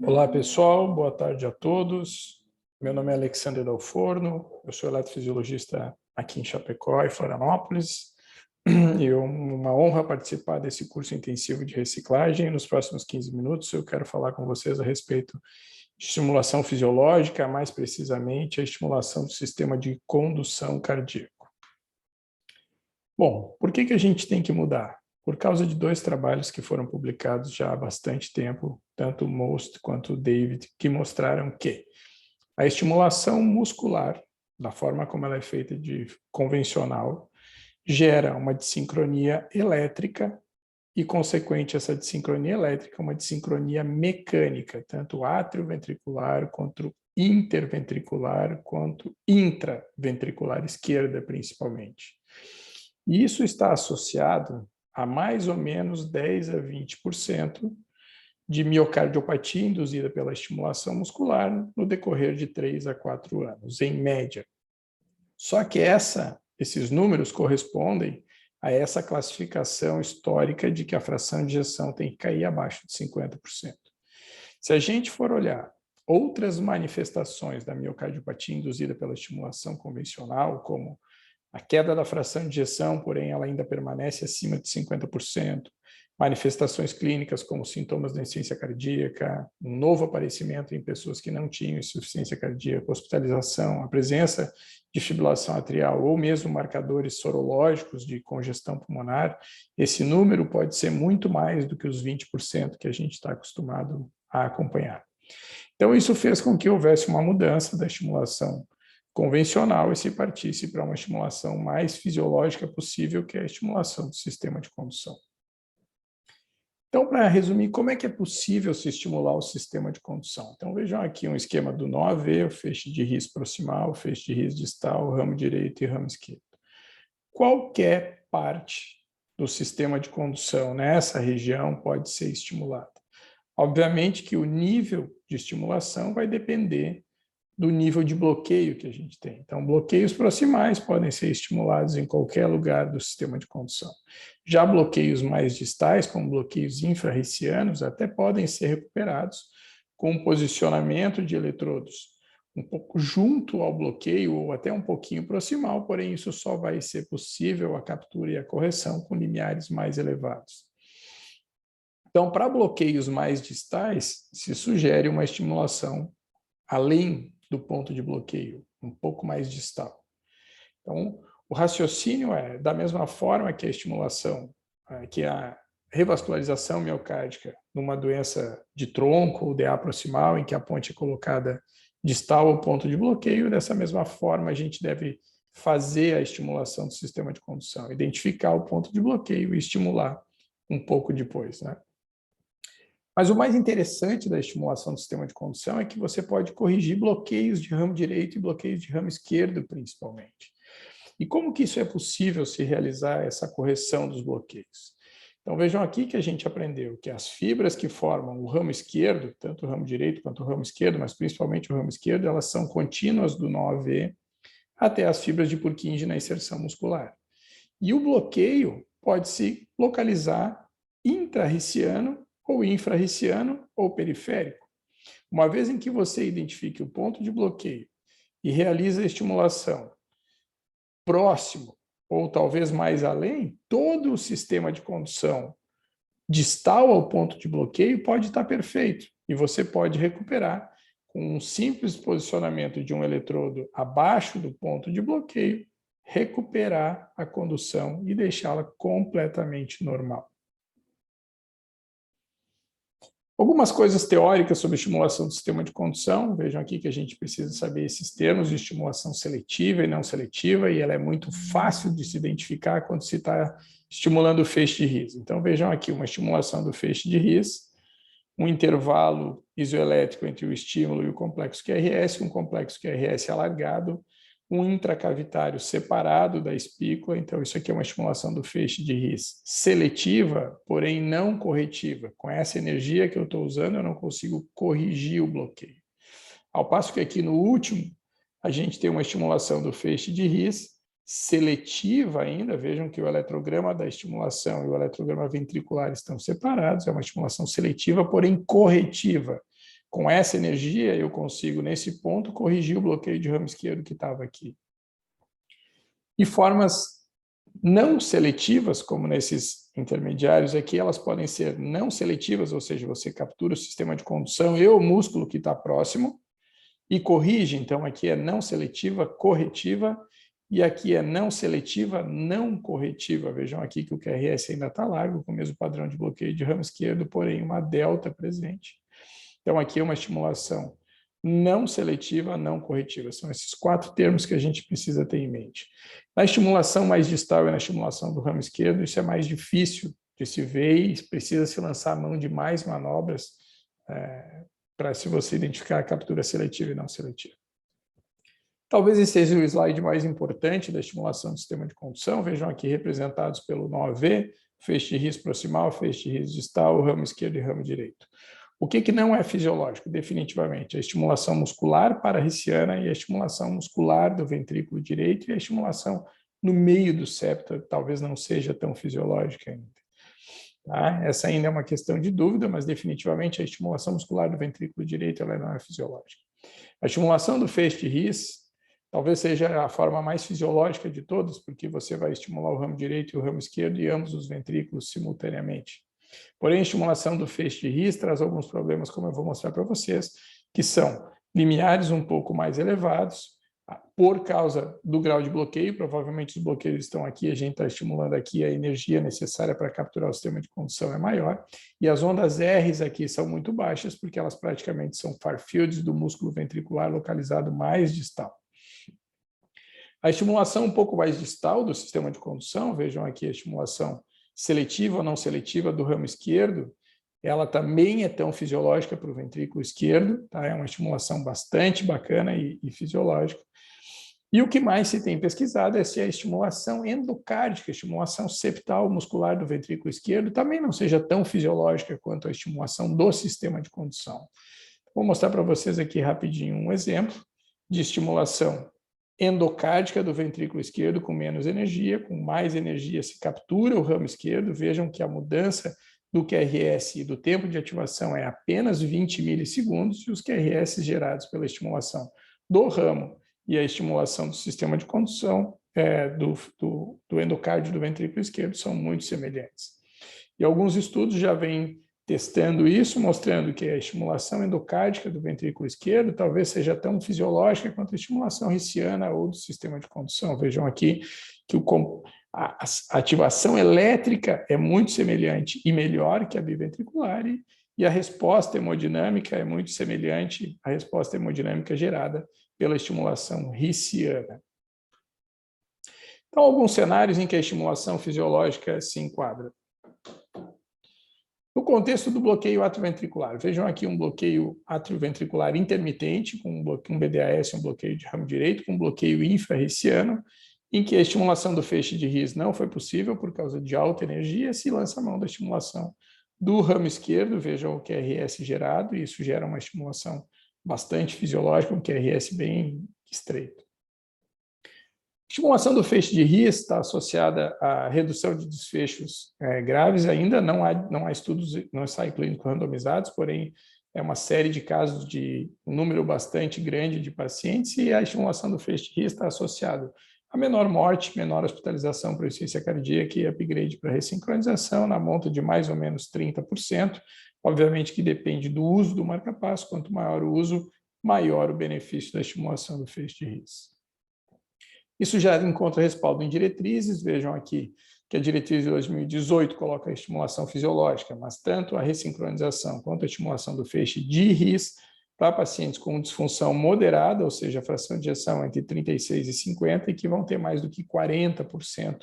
Olá, pessoal. Boa tarde a todos. Meu nome é Alexandre Dalforno. Eu sou eletrofisiologista aqui em Chapecó e Florianópolis. E é uma honra participar desse curso intensivo de reciclagem. Nos próximos 15 minutos, eu quero falar com vocês a respeito de estimulação fisiológica, mais precisamente a estimulação do sistema de condução cardíaco. Bom, por que a gente tem que mudar? Por causa de dois trabalhos que foram publicados já há bastante tempo, tanto o Most quanto o David, que mostraram que a estimulação muscular, da forma como ela é feita de convencional, gera uma desincronia elétrica e, consequente essa desincronia elétrica, uma desincronia mecânica, tanto atrioventricular quanto interventricular, quanto intraventricular esquerda, principalmente. E isso está associado a mais ou menos 10 a 20% de miocardiopatia induzida pela estimulação muscular no decorrer de 3 a 4 anos, em média. Só que esses números correspondem a essa classificação histórica de que a fração de ejeção tem que cair abaixo de 50%. Se a gente for olhar outras manifestações da miocardiopatia induzida pela estimulação convencional, como a queda da fração de ejeção, porém, ela ainda permanece acima de 50%. Manifestações clínicas como sintomas de insuficiência cardíaca, um novo aparecimento em pessoas que não tinham insuficiência cardíaca, hospitalização, a presença de fibrilação atrial ou mesmo marcadores sorológicos de congestão pulmonar, esse número pode ser muito mais do que os 20% que a gente está acostumado a acompanhar. Então, isso fez com que houvesse uma mudança da estimulação convencional e se partisse para uma estimulação mais fisiológica possível, que é a estimulação do sistema de condução. Então, para resumir, como é que é possível se estimular o sistema de condução? Então, vejam aqui um esquema do NOAV, o feixe de His proximal, o feixe de His distal, ramo direito e ramo esquerdo. Qualquer parte do sistema de condução nessa região pode ser estimulada. Obviamente que o nível de estimulação vai depender do nível de bloqueio que a gente tem. Então, bloqueios proximais podem ser estimulados em qualquer lugar do sistema de condução. Já bloqueios mais distais, como bloqueios infrarricianos, até podem ser recuperados com um posicionamento de eletrodos um pouco junto ao bloqueio ou até um pouquinho proximal, porém isso só vai ser possível a captura e a correção com limiares mais elevados. Então, para bloqueios mais distais, se sugere uma estimulação além do ponto de bloqueio, um pouco mais distal. Então, o raciocínio é, da mesma forma que a estimulação, que a revascularização miocárdica numa doença de tronco ou DA proximal, em que a ponte é colocada distal ao ponto de bloqueio, dessa mesma forma a gente deve fazer a estimulação do sistema de condução, identificar o ponto de bloqueio e estimular um pouco depois, né? Mas o mais interessante da estimulação do sistema de condução é que você pode corrigir bloqueios de ramo direito e bloqueios de ramo esquerdo, principalmente. E como que isso é possível se realizar essa correção dos bloqueios? Então vejam aqui que a gente aprendeu que as fibras que formam o ramo esquerdo, tanto o ramo direito quanto o ramo esquerdo, mas principalmente o ramo esquerdo, elas são contínuas do nó AV até as fibras de Purkinje na inserção muscular. E o bloqueio pode se localizar intrarriciano ou infrarriciano ou periférico. Uma vez em que você identifique o ponto de bloqueio e realiza a estimulação próximo ou talvez mais além, todo o sistema de condução distal ao ponto de bloqueio pode estar perfeito e você pode recuperar com um simples posicionamento de um eletrodo abaixo do ponto de bloqueio, recuperar a condução e deixá-la completamente normal. Algumas coisas teóricas sobre estimulação do sistema de condução. Vejam aqui que a gente precisa saber esses termos de estimulação seletiva e não seletiva, e ela é muito fácil de se identificar quando se está estimulando o feixe de His. Então, vejam aqui uma estimulação do feixe de His, um intervalo isoelétrico entre o estímulo e o complexo QRS, um complexo QRS alargado, um intracavitário separado da espícula. Então, isso aqui é uma estimulação do feixe de His seletiva, porém não corretiva. Com essa energia que eu estou usando, eu não consigo corrigir o bloqueio. Ao passo que aqui no último, a gente tem uma estimulação do feixe de His seletiva ainda, vejam que o eletrograma da estimulação e o eletrograma ventricular estão separados, é uma estimulação seletiva, porém corretiva. Com essa energia, eu consigo, nesse ponto, corrigir o bloqueio de ramo esquerdo que estava aqui. E formas não seletivas, como nesses intermediários aqui, elas podem ser não seletivas, ou seja, você captura o sistema de condução e o músculo que está próximo e corrige. Então, aqui é não seletiva, corretiva, e aqui é não seletiva, não corretiva. Vejam aqui que o QRS ainda está largo, com o mesmo padrão de bloqueio de ramo esquerdo, porém uma delta presente. Então, aqui é uma estimulação não seletiva, não corretiva. São esses 4 termos que a gente precisa ter em mente. Na estimulação mais distal e na estimulação do ramo esquerdo, isso é mais difícil de se ver e precisa se lançar a mão de mais manobras para se você identificar a captura seletiva e não seletiva. Talvez esse seja o slide mais importante da estimulação do sistema de condução. Vejam aqui representados pelo nó AV, feixe de His proximal, feixe de His distal, ramo esquerdo e ramo direito. O que não é fisiológico? Definitivamente, a estimulação muscular parahisiana e a estimulação muscular do ventrículo direito e a estimulação no meio do septo talvez não seja tão fisiológica ainda. Tá? Essa ainda é uma questão de dúvida, mas definitivamente a estimulação muscular do ventrículo direito ela não é fisiológica. A estimulação do feixe de His talvez seja a forma mais fisiológica de todas, porque você vai estimular o ramo direito e o ramo esquerdo e ambos os ventrículos simultaneamente. Porém, a estimulação do feixe de His traz alguns problemas, como eu vou mostrar para vocês, que são limiares um pouco mais elevados, por causa do grau de bloqueio. Provavelmente os bloqueios estão aqui, a gente está estimulando aqui, a energia necessária para capturar o sistema de condução é maior, e as ondas R's aqui são muito baixas, porque elas praticamente são far fields do músculo ventricular localizado mais distal. A estimulação um pouco mais distal do sistema de condução, vejam aqui a estimulação seletiva ou não seletiva do ramo esquerdo, ela também é tão fisiológica para o ventrículo esquerdo, tá? É uma estimulação bastante bacana e fisiológica. E o que mais se tem pesquisado é se a estimulação endocárdica, a estimulação septal muscular do ventrículo esquerdo, também não seja tão fisiológica quanto a estimulação do sistema de condução. Vou mostrar para vocês aqui rapidinho um exemplo de estimulação endocárdica do ventrículo esquerdo com menos energia, com mais energia se captura o ramo esquerdo. Vejam que a mudança do QRS e do tempo de ativação é apenas 20 milissegundos, e os QRS gerados pela estimulação do ramo e a estimulação do sistema de condução do endocárdio do ventrículo esquerdo são muito semelhantes. E alguns estudos já vêm testando isso, mostrando que a estimulação endocárdica do ventrículo esquerdo talvez seja tão fisiológica quanto a estimulação hisiana ou do sistema de condução. Vejam aqui que a ativação elétrica é muito semelhante e melhor que a biventricular, e a resposta hemodinâmica é muito semelhante à resposta hemodinâmica gerada pela estimulação hisiana. Então, alguns cenários em que a estimulação fisiológica se enquadra. No contexto do bloqueio atrioventricular, vejam aqui um bloqueio atrioventricular intermitente, com um BDAS, um bloqueio de ramo direito, com um bloqueio infrahisiano, em que a estimulação do feixe de His não foi possível por causa de alta energia, se lança a mão da estimulação do ramo esquerdo, vejam o QRS gerado, e isso gera uma estimulação bastante fisiológica, um QRS bem estreito. A estimulação do feixe de His está associada à redução de desfechos graves. Ainda não há estudos, não ensaio clínico randomizados, porém é uma série de casos de um número bastante grande de pacientes, e a estimulação do feixe de His está associada a menor morte, menor hospitalização por insuficiência cardíaca e upgrade para ressincronização na monta de mais ou menos 30%. Obviamente que depende do uso do marca-passo. Quanto maior o uso, maior o benefício da estimulação do feixe de His. Isso já encontra respaldo em diretrizes. Vejam aqui que a diretriz de 2018 coloca a estimulação fisiológica, mas tanto a ressincronização quanto a estimulação do feixe de His para pacientes com disfunção moderada, ou seja, a fração de ejeção entre 36 e 50, e que vão ter mais do que 40%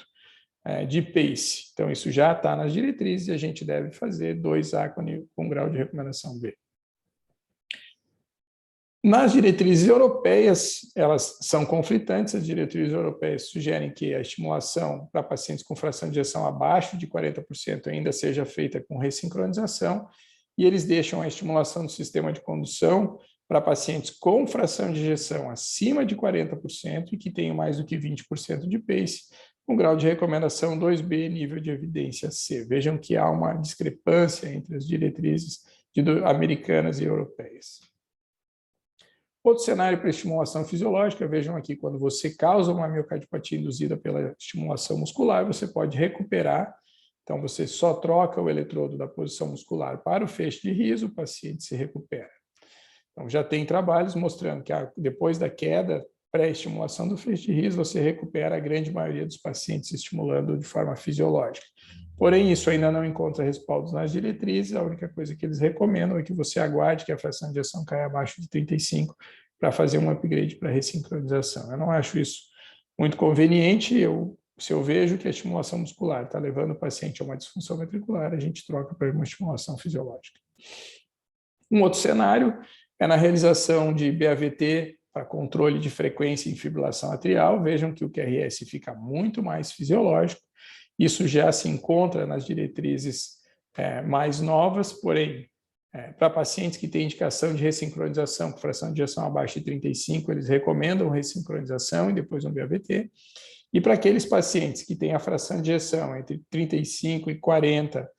de pace. Então, isso já está nas diretrizes e a gente deve fazer 2A com grau de recomendação B. Nas diretrizes europeias, elas são conflitantes. As diretrizes europeias sugerem que a estimulação para pacientes com fração de ejeção abaixo de 40% ainda seja feita com ressincronização, e eles deixam a estimulação do sistema de condução para pacientes com fração de ejeção acima de 40% e que tenham mais do que 20% de pace, com grau de recomendação 2B, nível de evidência C. Vejam que há uma discrepância entre as diretrizes americanas e europeias. Outro cenário para estimulação fisiológica, vejam aqui, quando você causa uma miocardiopatia induzida pela estimulação muscular, você pode recuperar. Então, você só troca o eletrodo da posição muscular para o feixe de riso, o paciente se recupera. Então, já tem trabalhos mostrando que depois da queda, pré-estimulação do feixe de riso, você recupera a grande maioria dos pacientes estimulando de forma fisiológica. Porém, isso ainda não encontra respaldos nas diretrizes, a única coisa que eles recomendam é que você aguarde que a fração de ejeção caia abaixo de 35 para fazer um upgrade para ressincronização. Eu não acho isso muito conveniente, se eu vejo que a estimulação muscular está levando o paciente a uma disfunção ventricular, a gente troca para uma estimulação fisiológica. Um outro cenário é na realização de BAVT para controle de frequência em fibrilação atrial. Vejam que o QRS fica muito mais fisiológico. Isso já se encontra nas diretrizes mais novas, porém, para pacientes que têm indicação de ressincronização com fração de ejeção abaixo de 35, eles recomendam ressincronização e depois um BAVT. E para aqueles pacientes que têm a fração de ejeção entre 35 e 40,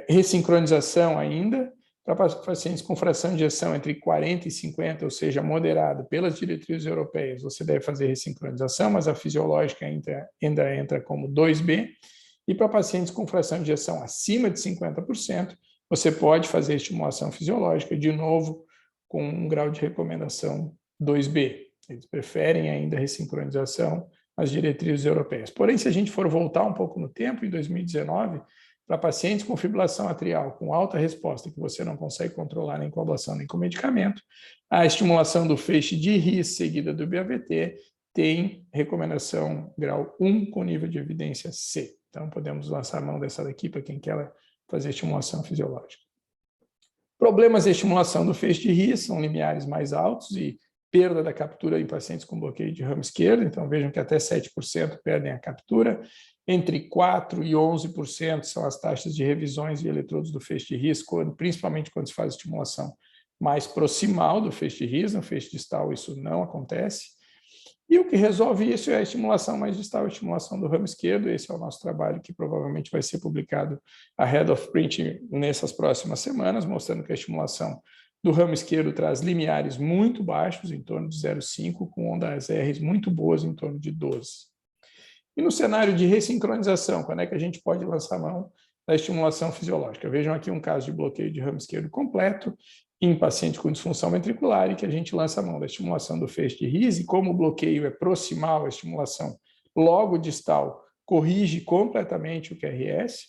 ressincronização ainda. Para pacientes com fração de ejeção entre 40 e 50, ou seja, moderado, pelas diretrizes europeias, você deve fazer ressincronização, mas a fisiológica ainda entra como 2B. E para pacientes com fração de ejeção acima de 50%, você pode fazer estimulação fisiológica, de novo, com um grau de recomendação 2B. Eles preferem ainda ressincronização às diretrizes europeias. Porém, se a gente for voltar um pouco no tempo, em 2019, para pacientes com fibrilação atrial com alta resposta, que você não consegue controlar nem com ablação nem com medicamento, a estimulação do feixe de RIS seguida do BAVT tem recomendação grau 1 com nível de evidência C. Então, podemos lançar a mão dessa daqui para quem quer fazer estimulação fisiológica. Problemas de estimulação do feixe de RIS são limiares mais altos e perda da captura em pacientes com bloqueio de ramo esquerdo. Então, vejam que até 7% perdem a captura. Entre 4% e 11% são as taxas de revisões de eletrodos do feixe de RIS, principalmente quando se faz estimulação mais proximal do feixe de RIS. No feixe distal isso não acontece. E o que resolve isso é a estimulação mais distal, a estimulação do ramo esquerdo. Esse é o nosso trabalho que provavelmente vai ser publicado ahead of print nessas próximas semanas, mostrando que a estimulação do ramo esquerdo traz limiares muito baixos, em torno de 0,5, com ondas R muito boas, em torno de 12. E no cenário de ressincronização, quando é que a gente pode lançar a mão da estimulação fisiológica? Vejam aqui um caso de bloqueio de ramo esquerdo completo em paciente com disfunção ventricular, e que a gente lança a mão da estimulação do feixe de RIS, e como o bloqueio é proximal à estimulação logo distal, corrige completamente o QRS.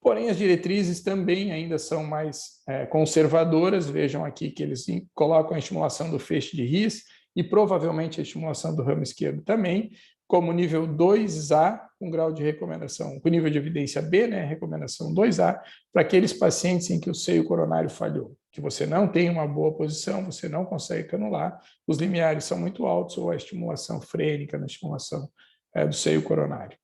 Porém, as diretrizes também ainda são mais conservadoras. Vejam aqui que eles colocam a estimulação do feixe de RIS e provavelmente a estimulação do ramo esquerdo também, como nível 2A, com grau de recomendação, com nível de evidência B, recomendação 2A, para aqueles pacientes em que o seio coronário falhou, que você não tem uma boa posição, você não consegue canular, os limiares são muito altos, ou a estimulação frênica na estimulação do seio coronário.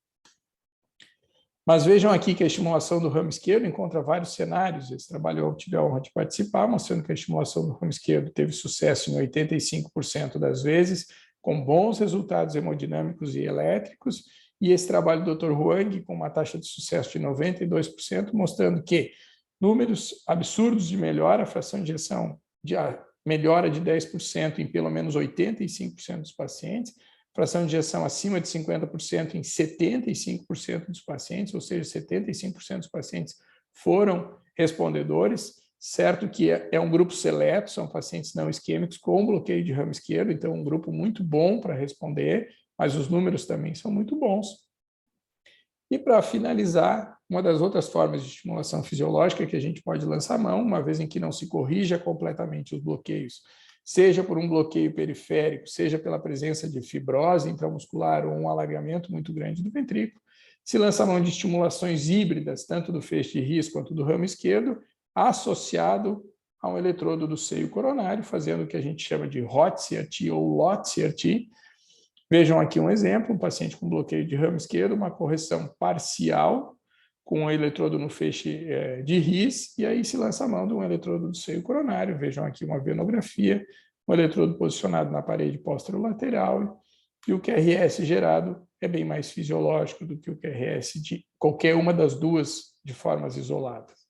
Mas vejam aqui que a estimulação do ramo esquerdo encontra vários cenários. Esse trabalho eu tive a honra de participar, mostrando que a estimulação do ramo esquerdo teve sucesso em 85% das vezes, com bons resultados hemodinâmicos e elétricos, e esse trabalho do Dr. Huang, com uma taxa de sucesso de 92%, mostrando que números absurdos de melhora, a fração de ejeção de melhora de 10% em pelo menos 85% dos pacientes, fração de ejeção acima de 50% em 75% dos pacientes, ou seja, 75% dos pacientes foram respondedores, certo que é um grupo seleto, são pacientes não isquêmicos com bloqueio de ramo esquerdo, então um grupo muito bom para responder, mas os números também são muito bons. E para finalizar, uma das outras formas de estimulação fisiológica que a gente pode lançar a mão, uma vez em que não se corrija completamente os bloqueios, seja por um bloqueio periférico, seja pela presença de fibrose intramuscular ou um alargamento muito grande do ventrículo, se lança a mão de estimulações híbridas, tanto do feixe de RIS quanto do ramo esquerdo, associado a um eletrodo do seio coronário, fazendo o que a gente chama de hot CRT ou LOT CRT. Vejam aqui um exemplo, um paciente com bloqueio de ramo esquerdo, uma correção parcial com um eletrodo no feixe de RIS, e aí se lança a mão de um eletrodo do seio coronário. Vejam aqui uma venografia, um eletrodo posicionado na parede posterolateral, e o QRS gerado é bem mais fisiológico do que o QRS de qualquer uma das duas de formas isoladas.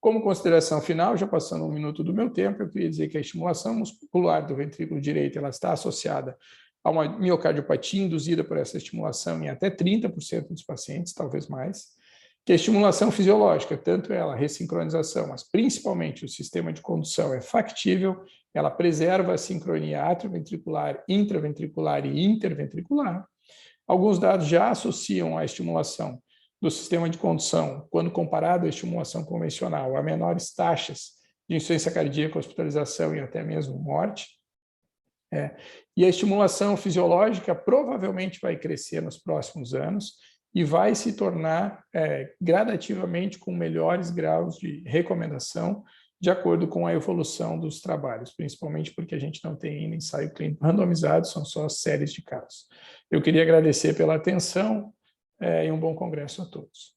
Como consideração final, já passando um minuto do meu tempo, eu queria dizer que a estimulação muscular do ventrículo direito ela está associada a uma miocardiopatia induzida por essa estimulação em até 30% dos pacientes, talvez mais, que a estimulação fisiológica, tanto ela, a ressincronização, mas principalmente o sistema de condução é factível, ela preserva a sincronia atrioventricular, intraventricular e interventricular. Alguns dados já associam a estimulação do sistema de condução, quando comparado à estimulação convencional, a menores taxas de insuficiência cardíaca, hospitalização e até mesmo morte. E a estimulação fisiológica provavelmente vai crescer nos próximos anos e vai se tornar gradativamente com melhores graus de recomendação de acordo com a evolução dos trabalhos, principalmente porque a gente não tem ainda ensaio clínico randomizado, são só séries de casos. Eu queria agradecer pela atenção e um bom congresso a todos.